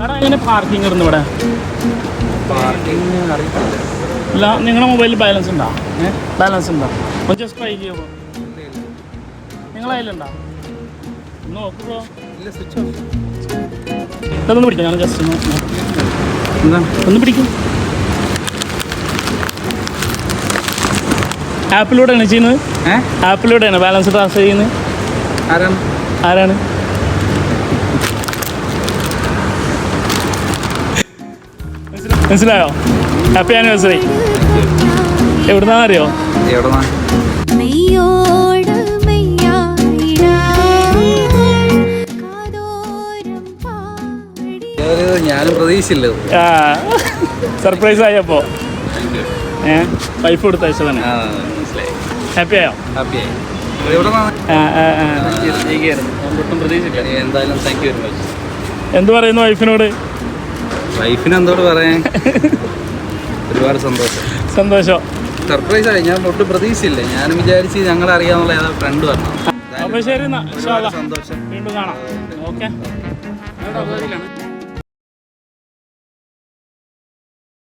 എടാ എങ്ങനെ പാർക്കിംഗ് ഇടുന്നു ഇവിടെ? പാർക്കിംഗ് അറിയില്ല. ഇല്ല, നിങ്ങളുടെ മൊബൈലിൽ ബാലൻസ് ഉണ്ടോ? ബാലൻസ് ഉണ്ടോ? ഒന്ന് ജസ്റ്റ് ട്രൈ ചെയ്യുമോ? നിങ്ങളെ കയ്യിലുണ്ടോ? ഒന്ന് നോക്കുമോ? ഇല്ല, സ്വിച്ച് ഓഫ്. ഇതൊന്ന് പിടിക്കാം, ഞാൻ ജസ്റ്റ് ഒന്ന് പിടിക്കും. ആപ്പിലൂടെയാണ് ചെയ്യുന്നത്? ആപ്പിലൂടെയാണ് ബാലൻസ് ട്രാൻസ്ഫർ ചെയ്യുന്നത്? ആരാണ്? മനസ്സിലായോ? Happy anniversary. എവിടുന്നാണെന്നറിയോ? ഞാനും പ്രതീക്ഷിച്ചില്ല. സർപ്രൈസ് ആയപ്പോ വൈഫ് കൊടുത്ത അയച്ചതാണ്. ഹാപ്പി ആയോ? ഹാപ്പിയായി. ഒട്ടും പ്രതീക്ഷിച്ചില്ല. എന്തായാലും താങ്ക് യു വെരി മച്ച്. എന്ത് പറയുന്നു വൈഫിനോട്? വൈഫിന് എന്തോട് പറയാൻ? ഒരുപാട് സന്തോഷം. സർപ്രൈസ് ആയി. ഞാൻ ഒട്ടും പ്രതീക്ഷിച്ചില്ല. ഞാനും വിചാരിച്ച് ഞങ്ങളെ അറിയാന്നുള്ള ഏതാ ഫ്രണ്ട് പറഞ്ഞു. അപ്പോൾ ശരി, സന്തോഷം. വീണ്ടും കാണാം. ഓക്കെ.